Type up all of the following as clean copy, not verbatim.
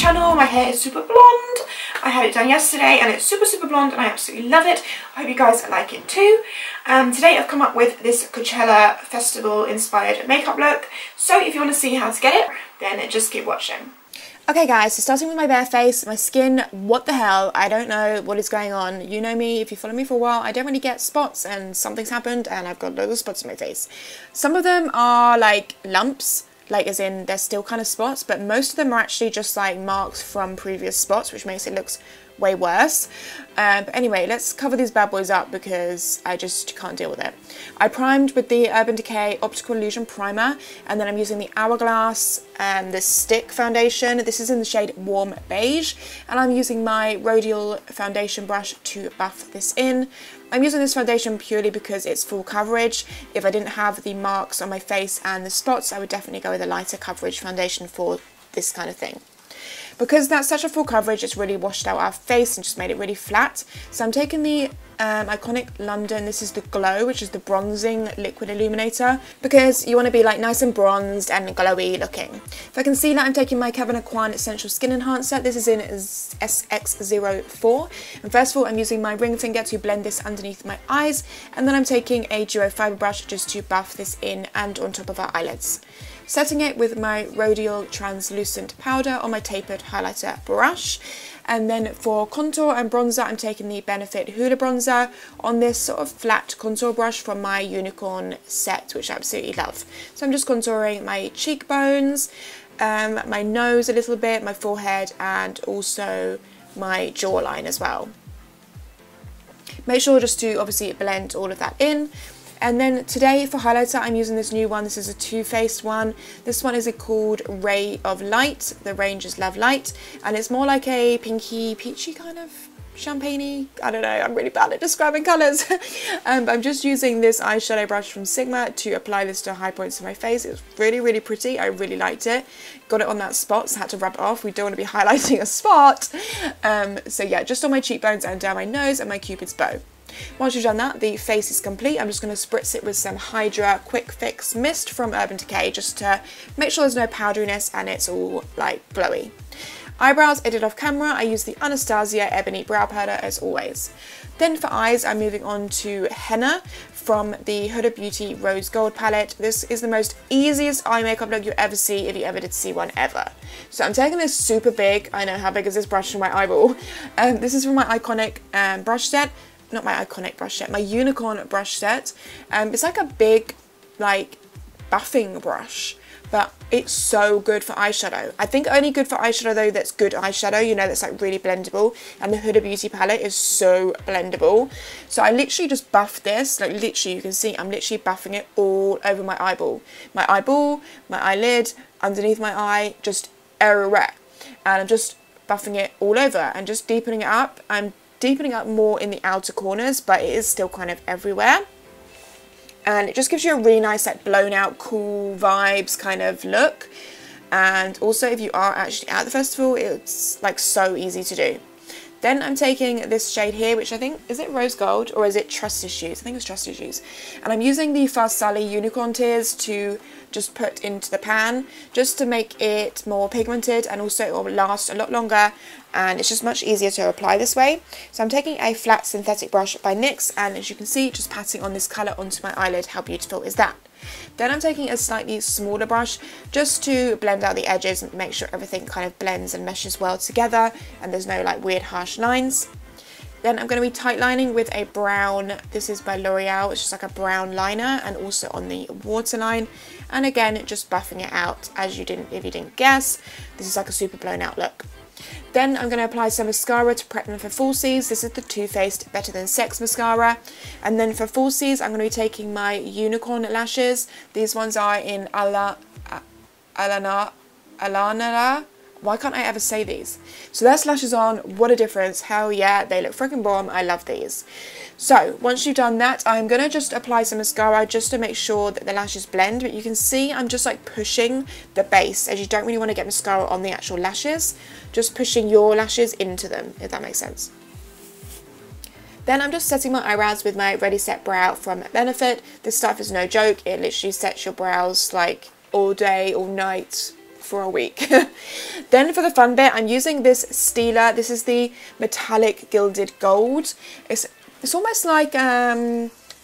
channel. My hair is super blonde. I had it done yesterday and it's super blonde and I absolutely love it. I hope you guys like it too. Today I've come up with this Coachella festival inspired makeup look. So if you want to see how to get it, then just keep watching. Okay guys, so starting with my bare face, my skin, what the hell, I don't know what is going on. You know me, if you follow me for a while, I don't really get spots and something's happened and I've got loads of spots on my face. Some of them are like lumps, like as in they're still kind of spots, but most of them are actually just like marks from previous spots, which makes it look way worse. But anyway, let's cover these bad boys up because I just can't deal with it. I primed with the Urban Decay Optical Illusion Primer, and then I'm using the Hourglass this stick foundation. This is in the shade Warm Beige, and I'm using my Rodial foundation brush to buff this in. I'm using this foundation purely because it's full coverage. If I didn't have the marks on my face and the spots, I would definitely go with a lighter coverage foundation for this kind of thing. Because that's such a full coverage, it's really washed out our face and just made it really flat. So I'm taking the iconic London, this is the Glow, which is the bronzing liquid illuminator, because you want to be like nice and bronzed and glowy looking. For concealer, I'm taking my Kevyn Aucoin Essential Skin Enhancer. This is in SX04. And first of all, I'm using my ring finger to blend this underneath my eyes, and then I'm taking a duo fibre brush just to buff this in and on top of our eyelids. Setting it with my Rodial Translucent Powder on my tapered highlighter brush. And then for contour and bronzer, I'm taking the Benefit Hoola Bronzer on this sort of flat contour brush from my Unicorn set, which I absolutely love. So I'm just contouring my cheekbones, my nose a little bit, my forehead, and also my jawline as well. Make sure just to obviously blend all of that in. And then today for highlighter, I'm using this new one. This is a Too Faced one. This one is called Ray of Light. The range is Love Light. And it's more like a pinky, peachy kind of champagne-y. I don't know, I'm really bad at describing colours. But I'm just using this eyeshadow brush from Sigma to apply this to high points of my face. It was really pretty. I really liked it. Got it on that spot, so I had to rub it off. We don't want to be highlighting a spot. So yeah, just on my cheekbones and down my nose and my Cupid's bow. Once you've done that, the face is complete. I'm just going to spritz it with some Hydra Quick Fix Mist from Urban Decay just to make sure there's no powderiness and it's all like glowy. Eyebrows I did off camera. I use the Anastasia Ebony Brow Powder as always. Then for eyes, I'm moving on to Henna from the Huda Beauty Rose Gold palette. This is the most easiest eye makeup look you ever see, if you ever did see one ever. So I'm taking this super big, I know, how big is this brush from my eyeball? This is from my iconic brush set. Not my iconic brush set, my Unicorn brush set. It's like a big, like, buffing brush, but it's so good for eyeshadow. I think only good for eyeshadow though that's good eyeshadow, you know, that's like really blendable, and the Huda Beauty palette is so blendable. So I literally just buff this, like literally you can see I'm literally buffing it all over my eyeball, my eyelid, underneath my eye, just everywhere. And I'm just buffing it all over and just deepening it up. I'm deepening up more in the outer corners, but it is still kind of everywhere. And it just gives you a really nice, like, blown out, cool vibes kind of look. And also, if you are actually at the festival, it's like so easy to do. Then I'm taking this shade here, which I think, is it Rose Gold or is it Trust Issues? I think it's Trust Issues. And I'm using the Fast Sally Unicorn Tears to just put into the pan, just to make it more pigmented, and also it will last a lot longer, and it's just much easier to apply this way. So I'm taking a flat synthetic brush by NYX, and as you can see, just patting on this colour onto my eyelid. How beautiful is that? Then I'm taking a slightly smaller brush just to blend out the edges and make sure everything kind of blends and meshes well together and there's no like weird harsh lines. Then I'm going to be tight lining with a brown, this is by L'Oreal, it's just like a brown liner, and also on the waterline. And again, just buffing it out, as you didn't, if you didn't guess, this is like a super blown out look. Then I'm going to apply some mascara to prep them for falsies. This is the Too Faced Better Than Sex mascara. And then for falsies, I'm going to be taking my Unicorn lashes. These ones are in Alanara. Why can't I ever say these? So that's lashes on. What a difference. Hell yeah, they look freaking bomb. I love these. So once you've done that, I'm going to just apply some mascara just to make sure that the lashes blend. But you can see I'm just like pushing the base, as you don't really want to get mascara on the actual lashes. Just pushing your lashes into them, if that makes sense. Then I'm just setting my eyebrows with my Ready Set Brow from Benefit. This stuff is no joke. It literally sets your brows like all day, all night, for a week. Then for the fun bit, I'm using this Stila. This is the metallic gilded gold. It's almost like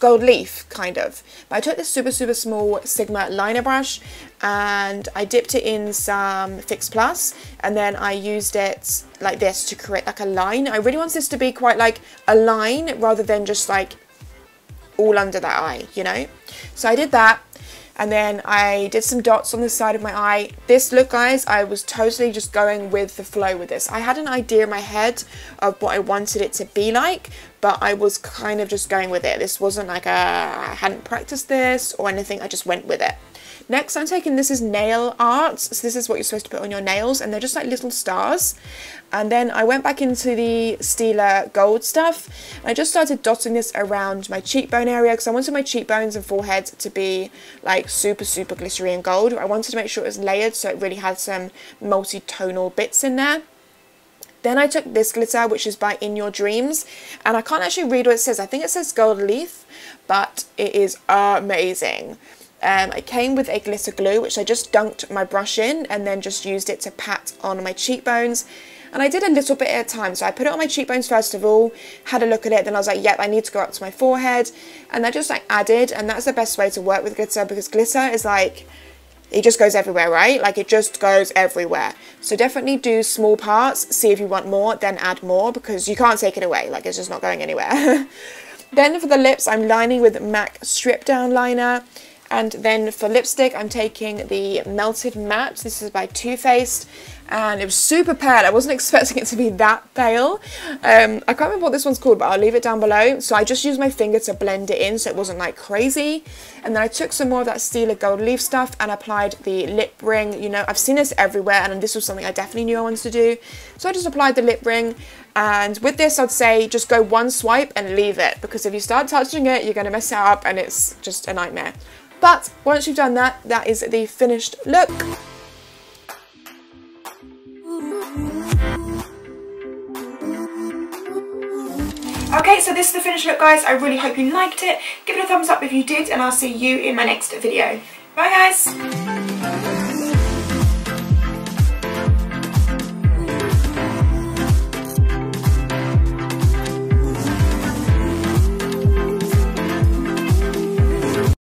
gold leaf, kind of. But I took this super small Sigma liner brush and I dipped it in some Fix Plus, and then I used it like this to create like a line. I really want this to be quite like a line rather than just like all under that eye, you know. So I did that, and then I did some dots on the side of my eye. This look, guys, I was totally just going with the flow with this. I had an idea in my head of what I wanted it to be like, but I was kind of just going with it. This wasn't like I hadn't practiced this or anything, I just went with it. Next, I'm taking, this is nail art. So this is what you're supposed to put on your nails, and they're just like little stars. And then I went back into the Stila gold stuff. And I just started dotting this around my cheekbone area because I wanted my cheekbones and forehead to be like super glittery and gold. I wanted to make sure it was layered so it really had some multi-tonal bits in there. Then I took this glitter, which is by In Your Dreams, and I can't actually read what it says. I think it says gold leaf, but it is amazing. It came with a glitter glue, which I just dunked my brush in and then just used it to pat on my cheekbones. And I did a little bit at a time. So I put it on my cheekbones first of all, had a look at it, then I was like, yep, I need to go up to my forehead. And I just like added, and that's the best way to work with glitter, because glitter is like, it just goes everywhere, right? Like it just goes everywhere. So definitely do small parts, see if you want more, then add more, because you can't take it away. Like it's just not going anywhere. Then for the lips, I'm lining with MAC Strip Down Liner. And then for lipstick, I'm taking the Melted Matte. This is by Too Faced, and it was super pale. I wasn't expecting it to be that pale. I can't remember what this one's called, but I'll leave it down below. So I just used my finger to blend it in so it wasn't like crazy. And then I took some more of that Stila Gold Leaf stuff and applied the lip ring. You know, I've seen this everywhere, and this was something I definitely knew I wanted to do. So I just applied the lip ring. And with this, I'd say just go one swipe and leave it, because if you start touching it, you're going to mess it up and it's just a nightmare. But once you've done that, that is the finished look. Okay, so this is the finished look, guys. I really hope you liked it. Give it a thumbs up if you did, and I'll see you in my next video. Bye, guys.